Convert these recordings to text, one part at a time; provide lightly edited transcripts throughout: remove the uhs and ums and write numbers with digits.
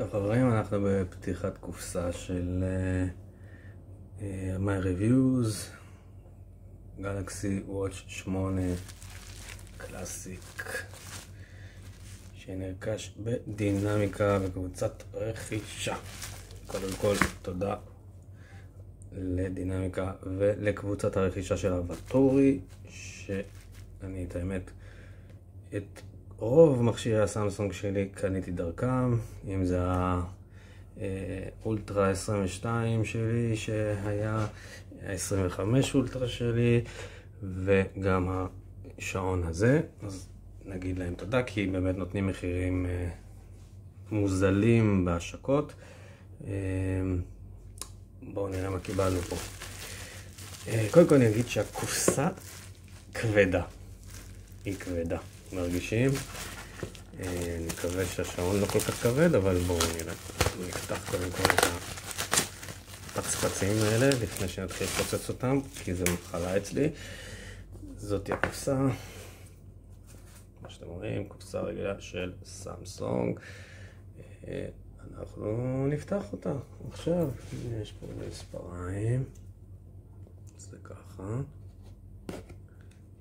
טוב חברים, אנחנו בפתיחת קופסה של My Reviews Galaxy Watch 8 קלאסיק שנרכש בדינמיקה בקבוצת רכישה. קודם כל תודה לדינמיקה ולקבוצת הרכישה של הוואטורי, שאני את האמת את רוב מכשירי הסמסונג שלי קניתי דרכם, אם זה האולטרה 22 שלי שהיה, ה-25 אולטרה שלי, וגם השעון הזה. אז נגיד להם תודה, כי באמת נותנים מחירים מוזלים בהשקות. בואו נראה מה קיבלנו פה. קודם כל אני אגיד שהקופסה כבדה, היא כבדה. מרגישים? אני מקווה שהשעון לא כל כך כבד, אבל בואו נראה. נפתח קודם כל את הפצפצים האלה לפני שנתחיל לפוצץ אותם, כי זה מחלה אצלי. זאת הקופסה, מה שאתם רואים, קופסה רגילה של סמסונג. אנחנו נפתח אותה עכשיו. יש פה מספריים, זה ככה,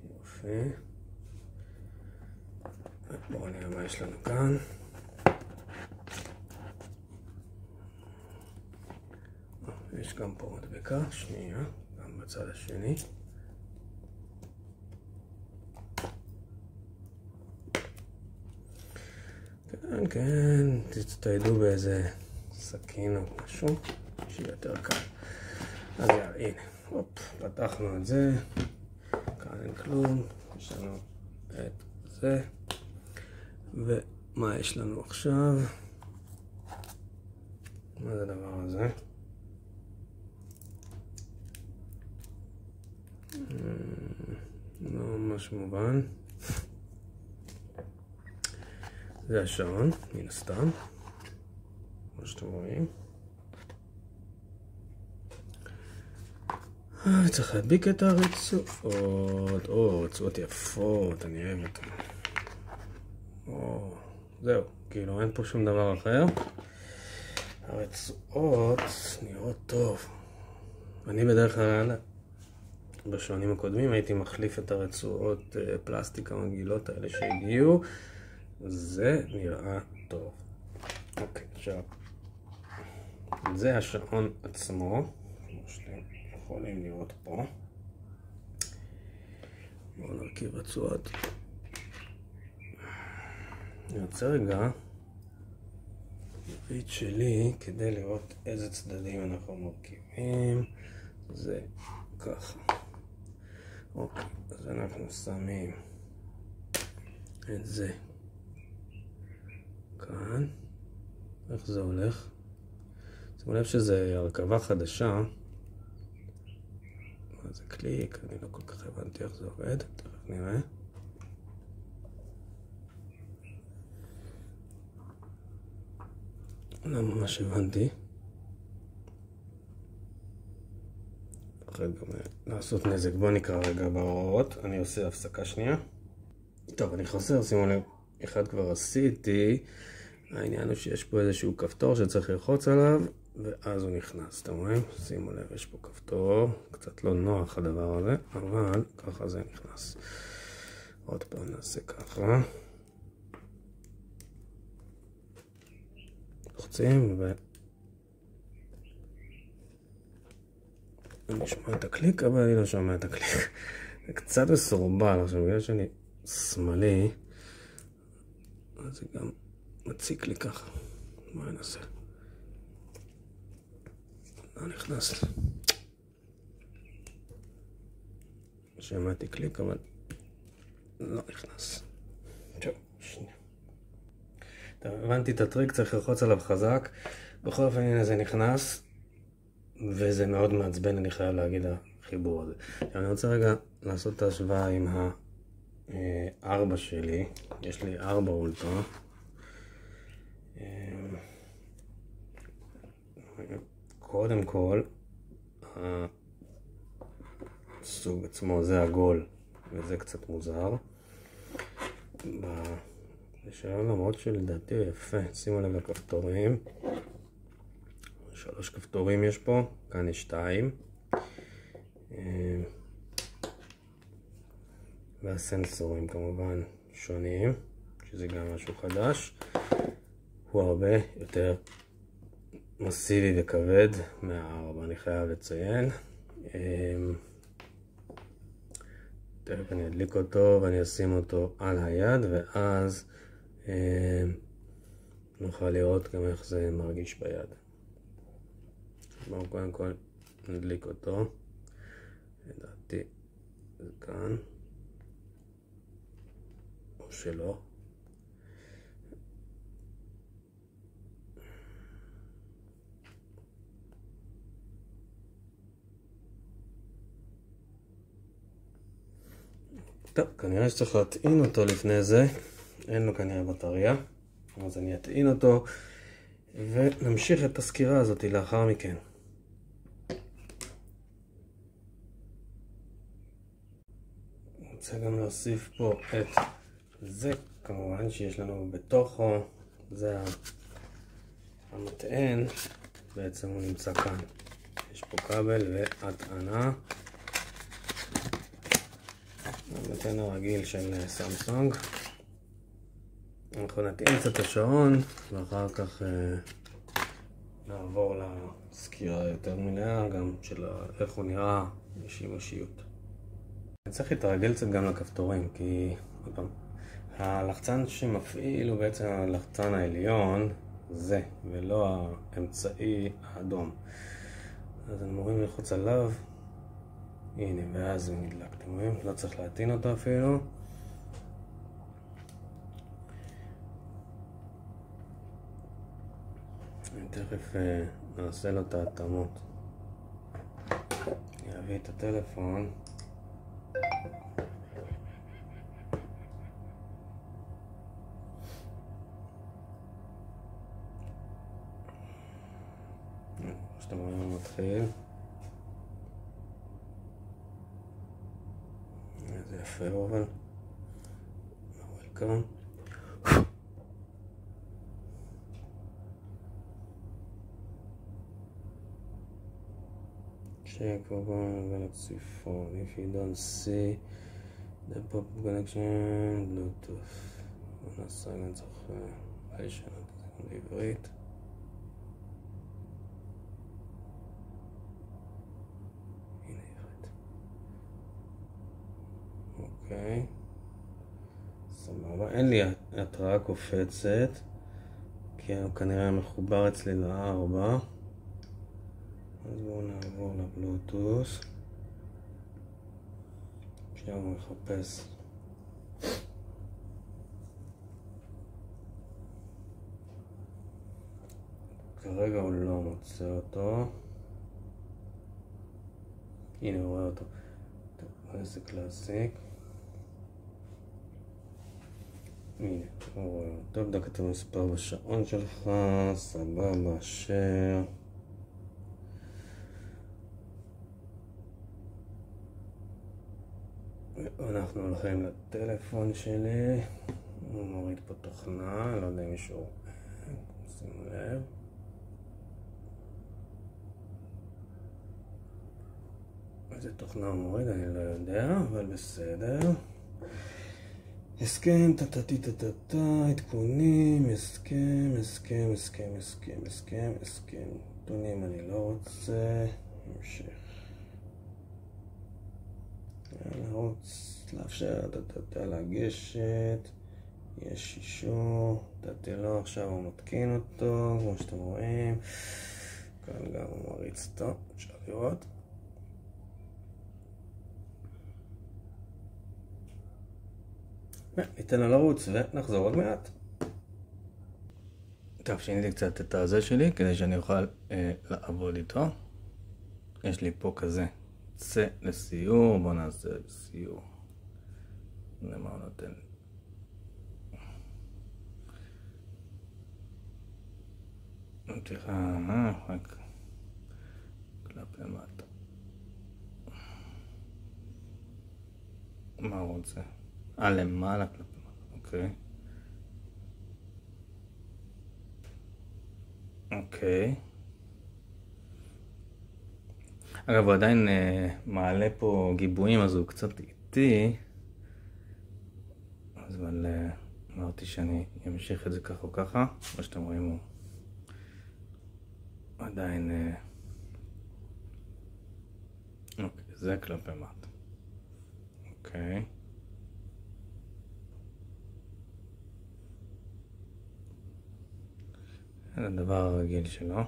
יופי. בואו נראה מה יש לנו כאן. יש גם פה מדבקה, שנייה, גם בצד השני. כן, כן, תצטיידו באיזה סכין או משהו, שיהיה יותר קל. אז יאללה, הנה, הופ, פתחנו את זה. כאן אין כלום, יש לנו את זה. ומה יש לנו עכשיו? מה זה הדבר הזה? לא ממש מובן. זה השעון, מן הסתם, כמו שאתם רואים. צריך להדביק את הרצועות. רצועות יפות, אני אוהב אותן. זהו, כאילו אין פה שום דבר אחר. הרצועות נראות טוב. אני בדרך כלל בשעונים הקודמים הייתי מחליף את הרצועות פלסטיק המגעילות האלה שהגיעו. זה נראה טוב. אוקיי, עכשיו זה השעון עצמו, כמו שאתם יכולים לראות פה. בואו נרכיב רצועות. אני רוצה רגע את שלי כדי לראות איזה צדדים אנחנו מרכיבים. זה ככה. אוקיי, אז אנחנו שמים את זה כאן. איך זה הולך? שימו לב שזה הרכבה חדשה. מה זה קליק? אני לא כל כך הבנתי איך זה עובד. תכף נראה. לא ממש הבנתי. אחרי גם לעשות נזק. בואו נקרא רגע בהוראות. אני עושה הפסקה שנייה. טוב, אני חוזר. שימו לב, אחד כבר עשיתי. העניין הוא שיש פה איזשהו כפתור שצריך ללחוץ עליו, ואז הוא נכנס. אתם רואים? שימו לב, יש פה כפתור. קצת לא נוח הדבר הזה, אבל ככה זה נכנס. עוד פעם נעשה ככה. לוחצים אני שומע את הקליק, אבל אני לא שומע את הקליק. זה קצת מסורבל. עכשיו בגלל שאני שמאלי, אז זה גם מציק לי ככה. מה נעשה? לא נכנס. שמעתי קליק, אבל לא נכנס. טוב, שנייה. טוב, הבנתי את הטריק, צריך ללחוץ עליו חזק. בכל אופן, הנה זה נכנס, וזה מאוד מעצבן, אני חייב להגיד, החיבור הזה. אני רוצה רגע לעשות את ההשוואה עם ה-4 שלי. יש לי 4 אולטרה. קודם כל, הסוג עצמו זה עגול, וזה קצת מוזר. שלא, למרות שלדעתי הוא יפה. שימו לב לכפתורים. 3 כפתורים יש פה, כאן יש 2. והסנסורים כמובן שונים, שזה גם משהו חדש. הוא הרבה יותר מסיבי וכבד מה-4, אני חייב לציין. תכף אני אדליק אותו ואני אשים אותו על היד, ואז נוכל לראות גם איך זה מרגיש ביד. בואו קודם כל נדליק אותו. לדעתי זה כאן, או שלא. טוב, כנראה שצריך להטעין אותו לפני זה. אין לו כנראה בטריה, אז אני אטעין אותו ונמשיך את הסקירה הזאת לאחר מכן. אני רוצה גם להוסיף פה את זה, כמובן שיש לנו בתוכו, זה המטען, בעצם הוא נמצא כאן. יש פה כבל והטענה. המטען הרגיל של סמסונג. אנחנו נטעין קצת את השעון ואחר כך נעבור לסקירה יותר מלאה גם של איך הוא נראה בשימושיות. אני צריך להתרגל קצת גם לכפתורים, כי הלחצן שמפעיל הוא בעצם הלחצן העליון, זה, ולא האמצעי האדום. אז אני אמורים ללחוץ עליו, הנה, ואז זה נדלק, אתם רואים? לא צריך להטעין אותו אפילו. אני תכף נעשה לו את ההתאמות. אני אביא את הטלפון. שאתם רואים הוא מתחיל. זה יפה אבל. וולקאם. Check for Galaxy phone. If you don't see the pop connection, Bluetooth. נעשה גם צריך לשנות את זה בעברית. הנה עברית. אוקיי. סבבה. אין לי התראה קופצת, כי הוא כנראה מחובר אצלי ל4. אז בואו נעבור לבלוטוס. עכשיו הוא מחפש. כרגע הוא לא מוצא אותו. הנה הוא רואה אותו. טוב, איזה קלאסיק. הנה, הוא רואה אותו. בדק את המספר בשעון שלך. סבבה, שר. אנחנו הולכים לטלפון שלי. הוא מוריד פה תוכנה, לא יודע אם מישהו שימו לב. איזה תוכנה הוא מוריד אני לא יודע, אבל בסדר. הסכם, עדכונים, הסכם, עדכונים אני לא רוצה. נמשיך. לרוץ, לאפשר, לגשת, יש אישור, נתתי לו, עכשיו הוא מתקין אותו, כמו שאתם רואים, כאן גם הוא מריץ אותו, אפשר לראות. ניתן לו לרוץ ונחזור עוד מעט. טוב, שיניתי קצת את הזה שלי כדי שאני אוכל לעבוד איתו. יש לי פה כזה. צא לסיור, בוא נעשה סיור. למה הוא נותן? נתיחה, רק כלפי מטה. מה הוא רוצה? למעלה כלפי מטה, אוקיי. אוקיי. אגב, הוא עדיין מעלה פה גיבויים, אז הוא קצת איטי. אבל אמרתי שאני אמשיך את זה ככה או ככה. כמו שאתם רואים, הוא עדיין... אוקיי, זה כלפי מטה. אוקיי. זה הדבר הרגיל שלו.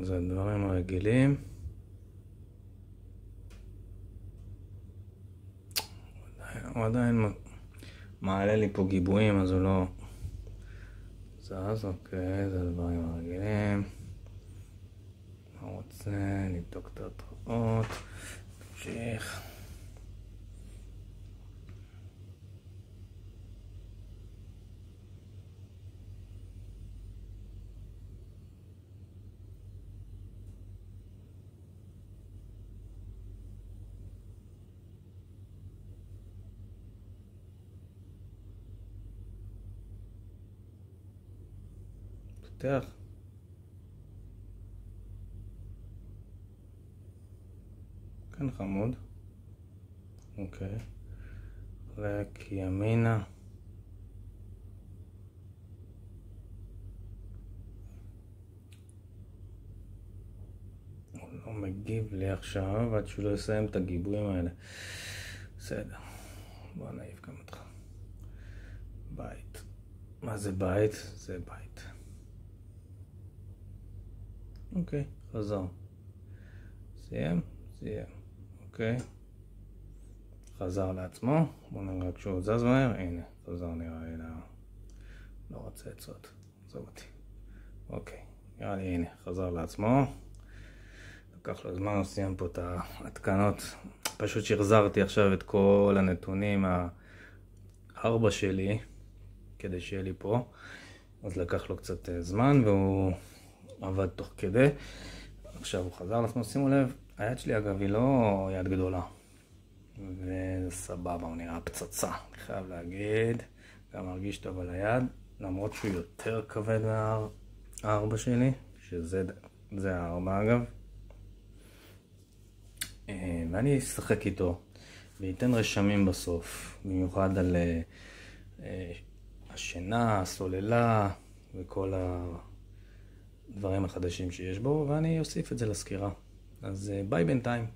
זה הדברים הרגילים. הוא עדיין מעלה לי פה גיבויים, אז הוא לא זז. אוקיי, זה הדברים הרגילים. מה רוצה? נבדוק את ההתראות. תמשיך. פתח. כאן חמוד. אוקיי. חלק ימינה. הוא לא מגיב לי עכשיו עד שהוא לא יסיים את הגיבויים האלה. בסדר. בוא נעיף גם אותך. בית. מה זה בית? זה בית. אוקיי, חזר. סיים? סיים. אוקיי. חזר לעצמו. בואו נראה רק שהוא זז מהר. הנה, חזר נראה לי. לא רוצה עצות. עזוב אותי. אוקיי. נראה לי, הנה, חזר לעצמו. לקח לו זמן, הוא סיים פה את ההתקנות. פשוט שחזרתי עכשיו את כל הנתונים הארבע שלי, כדי שיהיה לי פה. אז לקח לו קצת זמן, והוא עבד תוך כדי. עכשיו הוא חזר לעצמו, שימו לב, היד שלי אגב היא לא יד גדולה. וזה סבבה, הוא נראה פצצה, אני חייב להגיד. גם מרגיש טוב על היד, למרות שהוא יותר כבד מהארבע שלי, שזה הארבע אגב. ואני אשחק איתו, וייתן רשמים בסוף, במיוחד על השינה, הסוללה, וכל הדברים החדשים שיש בו, ואני אוסיף את זה לסקירה. אז ביי בינתיים.